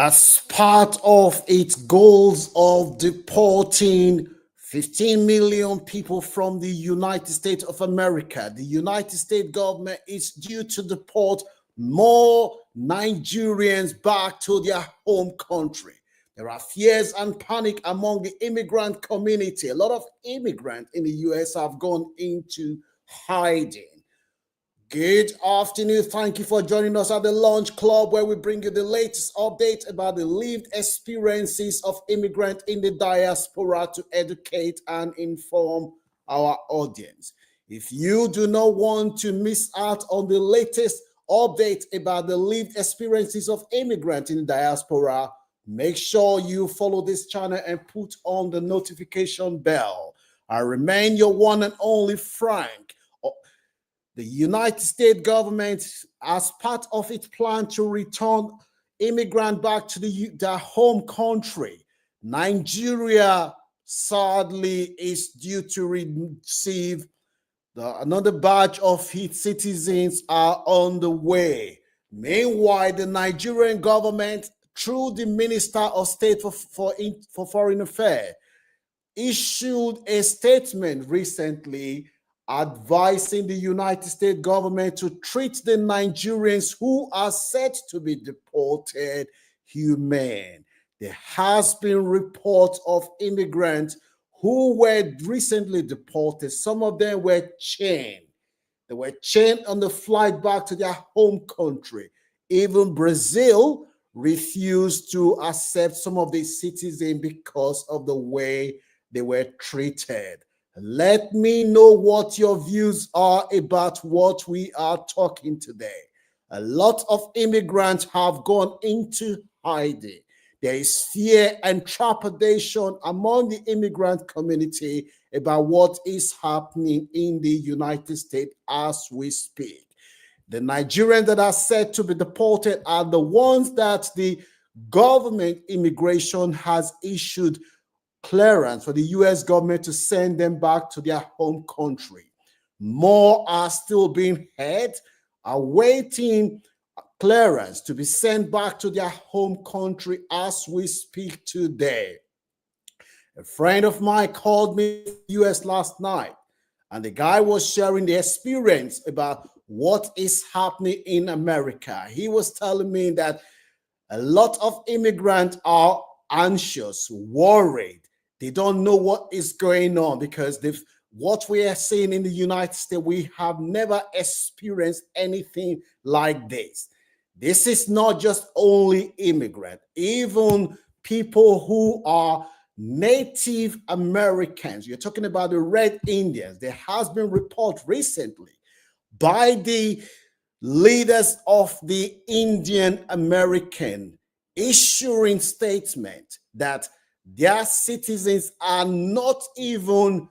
as part of its goals of deporting 15 million people from the United States of America, the United States government is due to deport more Nigerians back to their home country. There are fears and panic among the immigrant community. A lot of immigrants in the US have gone into hiding. Good afternoon. Thank you for joining us at the Lunch Club, where we bring you the latest update about the lived experiences of immigrants in the diaspora to educate and inform our audience. If you do not want to miss out on the latest update about the lived experiences of immigrants in the diaspora, make sure you follow this channel and put on the notification bell. I remain your one and only Frank. The United States government, as part of its plan to return immigrants back to their home country, Nigeria sadly is due to receive another batch of its citizens are on the way. Meanwhile, the Nigerian government, through the Minister of State for Foreign Affairs, issued a statement recently advising the United States government to treat the Nigerians who are set to be deported humane. There has been reports of immigrants who were recently deported. Some of them were chained. They were chained on the flight back to their home country. Even Brazil refused to accept some of the citizens because of the way they were treated. Let me know what your views are about what we are talking today. A lot of immigrants have gone into hiding. There is fear and trepidation among the immigrant community about what is happening in the United States as we speak. The Nigerians that are said to be deported are the ones that the government immigration has issued clearance for the US government to send them back to their home country. More are still being held, awaiting clearance to be sent back to their home country as we speak today. A friend of mine called me from the US last night, and the guy was sharing the experience about what is happening in America. He was telling me that a lot of immigrants are anxious, worried. They don't know what is going on because what we are seeing in the United States, we have never experienced anything like this. This is not just only immigrants, even people who are Native Americans. You're talking about the Red Indians. There has been report recently by the leaders of the Indian American issuing statement that their citizens are not even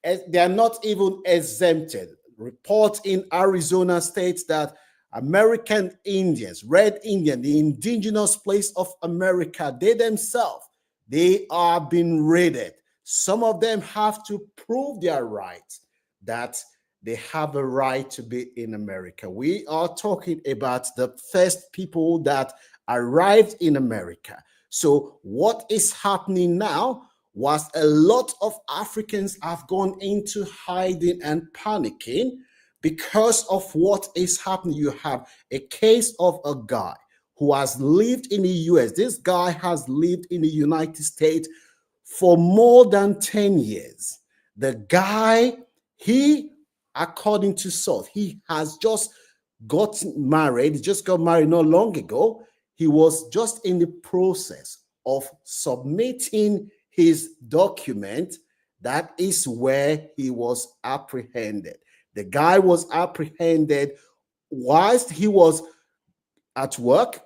exempted. Report in Arizona states that American Indians, Red Indian, the indigenous place of America, they are being raided. Some of them have to prove their right that they have a right to be in America. We are talking about the first people that arrived in America. So what is happening now was a lot of Africans have gone into hiding and panicking because of what is happening. You have a case of a guy who has lived in the US. This guy has lived in the United States for more than 10 years. The guy, according to source, he has just got married. He just got married not long ago. He was just in the process of submitting his document. That is where he was apprehended. The guy was apprehended whilst he was at work,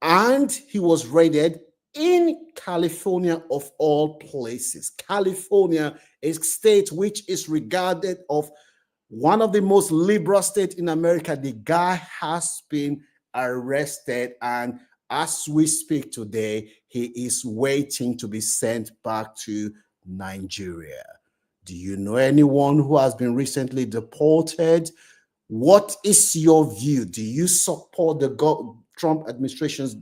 and he was raided in California of all places. California is a state which is regarded of one of the most liberal states in America. The guy has been arrested, and as we speak today, he is waiting to be sent back to Nigeria. Do you know anyone who has been recently deported? What is your view? Do you support the Trump administration's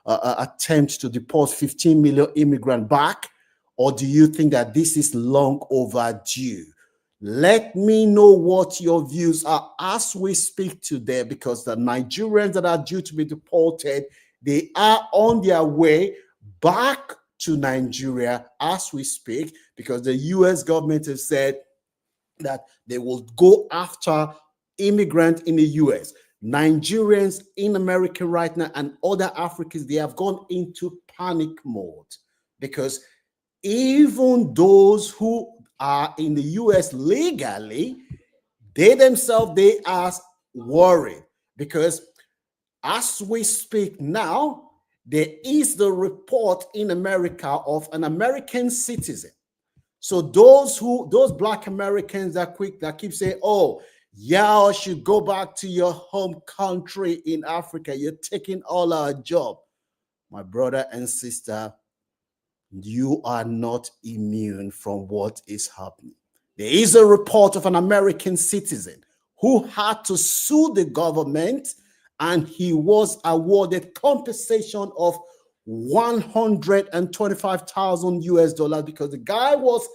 attempt to deport 15 million immigrants back? Or do you think that this is long overdue? Let me know what your views are as we speak today, because the Nigerians that are due to be deported, they are on their way back to Nigeria as we speak, because the US government has said that they will go after immigrants in the US. Nigerians in America right now and other Africans, they have gone into panic mode, because even those who are in the US legally, they themselves, they are worried, because as we speak now, there is the report in America of an American citizen. So those Black Americans that keep saying, oh, y'all should go back to your home country in Africa, you're taking all our job. My brother and sister, you are not immune from what is happening. There is a report of an American citizen who had to sue the government, and he was awarded compensation of 125,000 US dollars because the guy was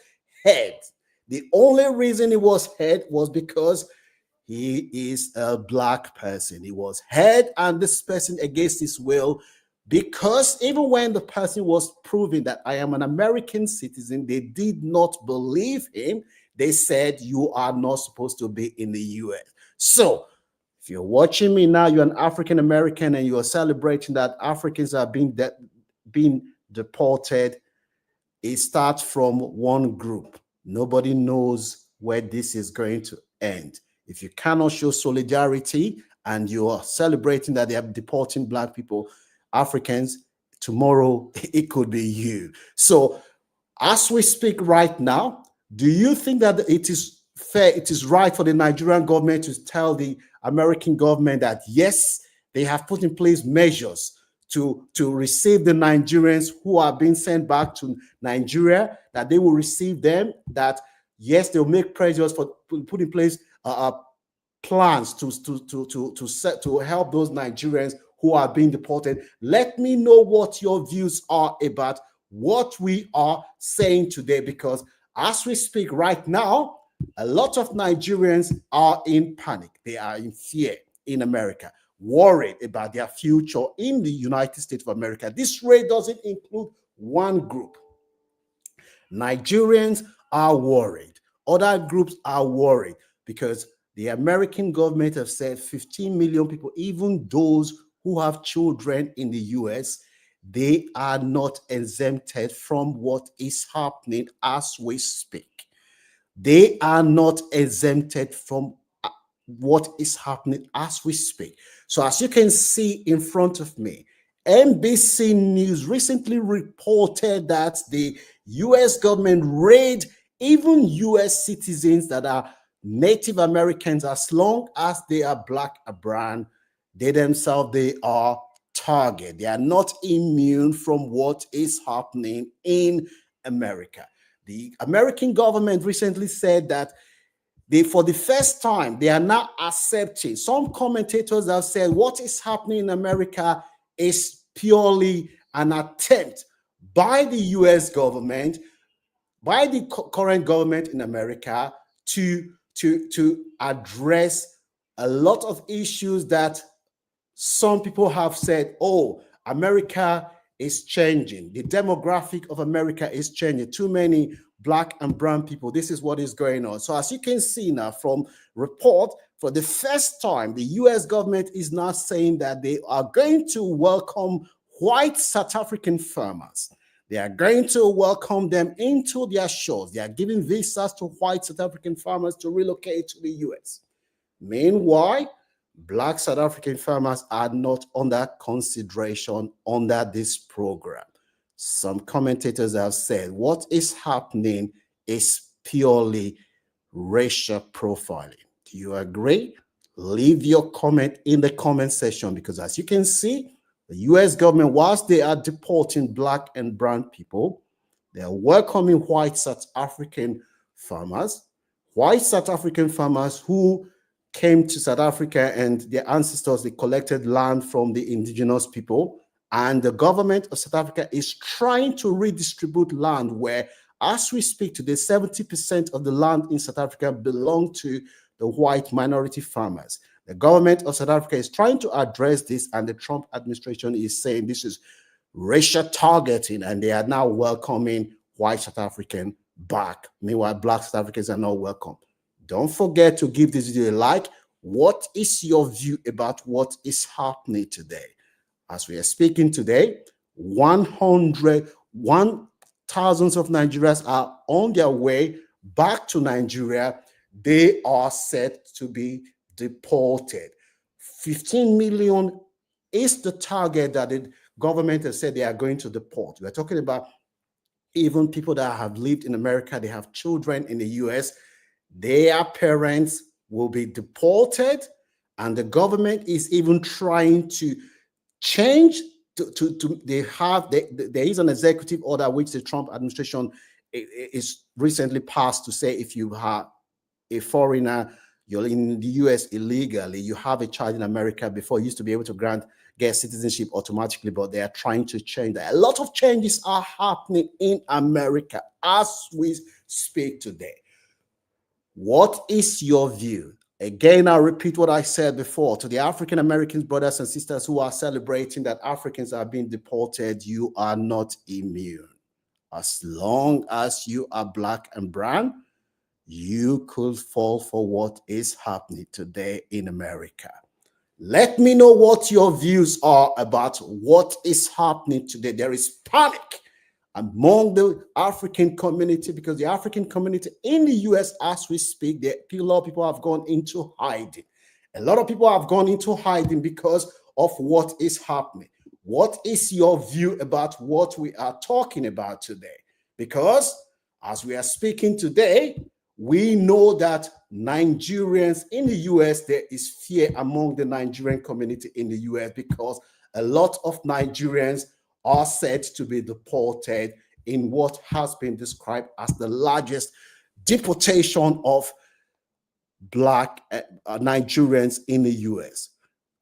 held. The only reason he was held was because he is a Black person. He was held, and this person against his will, because even when the person was proving that I am an American citizen, they did not believe him. They said, you are not supposed to be in the US. So if you're watching me now, you're an African American and you're celebrating that Africans are being deported, it starts from one group. Nobody knows where this is going to end. If you cannot show solidarity and you are celebrating that they are deporting Black people, Africans, tomorrow it could be you. So as we speak right now, do you think that it is fair, it is right for the Nigerian government to tell the American government that yes, they have put in place measures to receive the Nigerians who are being sent back to Nigeria, that they will receive them, that yes, they'll make pressures for put in place plans to help those Nigerians who are being deported? Let me know what your views are about what we are saying today, because as we speak right now, a lot of Nigerians are in panic. They are in fear in America, worried about their future in the United States of America. This rate doesn't include one group. Nigerians are worried. Other groups are worried because the American government have said 15 million people, even those who have children in the US, they are not exempted from what is happening as we speak. They are not exempted from what is happening as we speak. So as you can see in front of me, NBC News recently reported that the US government raided even US citizens that are Native Americans, as long as they are Black or brown, they themselves, they are target. They are not immune from what is happening in America. The American government recently said that for the first time, they are now accepting. Some commentators have said what is happening in America is purely an attempt by the US government, by the current government in America, to address a lot of issues that some people have said, oh, America is changing. The demographic of America is changing. Too many Black and brown people. This is what is going on. So as you can see now from report, for the first time, the US government is now saying that they are going to welcome white South African farmers. They are going to welcome them into their shores. They are giving visas to white South African farmers to relocate to the US. Meanwhile, Black South African farmers are not under consideration under this program. Some commentators have said what is happening is purely racial profiling. Do you agree? Leave your comment in the comment section, because as you can see, the US government, whilst they are deporting Black and brown people, they are welcoming white South African farmers who came to South Africa, and their ancestors, they collected land from the indigenous people, And the government of South Africa is trying to redistribute land where, as we speak today, 70% of the land in South Africa belong to the white minority farmers. The government of South Africa is trying to address this, and the Trump administration is saying this is racial targeting, and they are now welcoming white South African back. Meanwhile, black South Africans are not welcome. Don't forget to give this video a like. What is your view about what is happening today? As we are speaking today, thousands of Nigerians are on their way back to Nigeria. They are set to be deported. 15 million is the target that the government has said they are going to deport. We're talking about even people that have lived in America, they have children in the US, their parents will be deported, and the government is even trying to change there is an executive order which the Trump administration is recently passed to say if you are a foreigner, you're in the US illegally, you have a child in America. Before, you used to be able to get citizenship automatically, but they are trying to change that. A lot of changes are happening in America as we speak today. What is your view? Again, I'll repeat what I said before. To the African American brothers and sisters who are celebrating that Africans are being deported, you are not immune. As long as you are black and brown, you could fall for what is happening today in America. Let me know what your views are about what is happening today. There is panic among the African community, because the African community in the US, as we speak, a lot of people have gone into hiding. A lot of people have gone into hiding because of what is happening. What is your view about what we are talking about today? Because as we are speaking today, we know that Nigerians in the US, there is fear among the Nigerian community in the US, because a lot of Nigerians are said to be deported in what has been described as the largest deportation of black Nigerians in the US.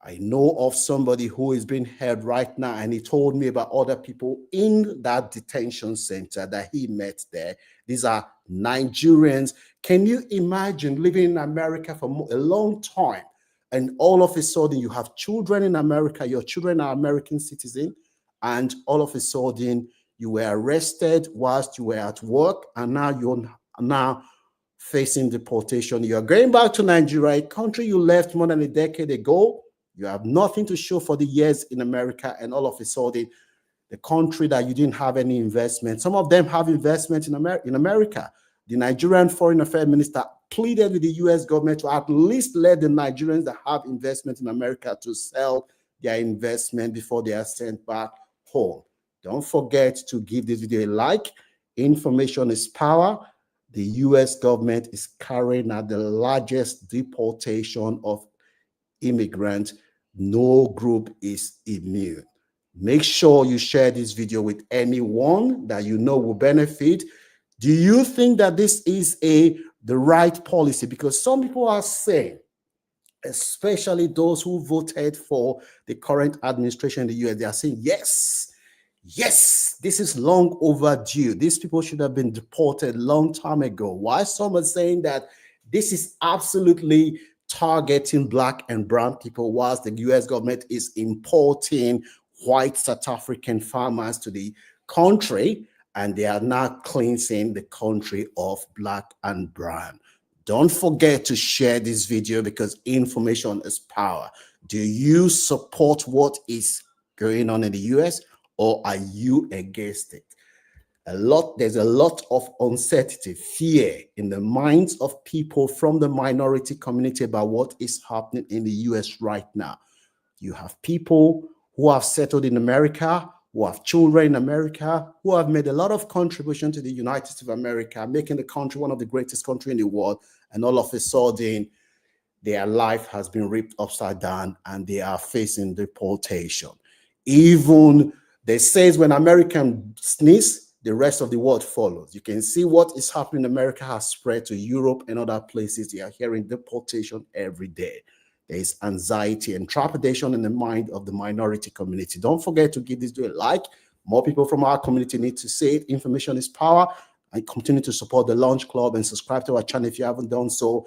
I know of somebody who is being held right now, and he told me about other people in that detention center that he met there. These are Nigerians. Can you imagine living in America for a long time, and all of a sudden you have children in America, your children are American citizens, and all of a sudden you were arrested whilst you were at work, and now you're facing deportation. You're going back to Nigeria, a country you left more than a decade ago. You have nothing to show for the years in America, and all of a sudden, the country that you didn't have any investment. Some of them have investment in America. The Nigerian Foreign Affairs Minister pleaded with the US government to at least let the Nigerians that have investment in America to sell their investment before they are sent back home. Don't forget to give this video a like. Information is power. The US government is carrying out the largest deportation of immigrants. No group is immune. Make sure you share this video with anyone that you know will benefit. Do you think that this is the right policy? Because some people are saying, especially those who voted for the current administration in the US, they are saying, yes, this is long overdue. These people should have been deported a long time ago. Why some are saying that this is absolutely targeting black and brown people, whilst the US government is importing white South African farmers to the country, and they are now cleansing the country of black and brown. Don't forget to share this video, because information is power. Do you support what is going on in the US, or are you against it? There's a lot of uncertainty, fear in the minds of people from the minority community about what is happening in the US right now. You have people who have settled in America, who have children in America, who have made a lot of contribution to the United States of America, making the country one of the greatest countries in the world, and all of a sudden, their life has been ripped upside down and they are facing deportation. Even they say when Americans sneeze, the rest of the world follows. You can see what is happening in America has spread to Europe and other places. You are hearing deportation every day. there is anxiety and trepidation in the mind of the minority community. Don't forget to give this video a like. More people from our community need to see it. Information is power. And continue to support the Launch Club and subscribe to our channel if you haven't done so.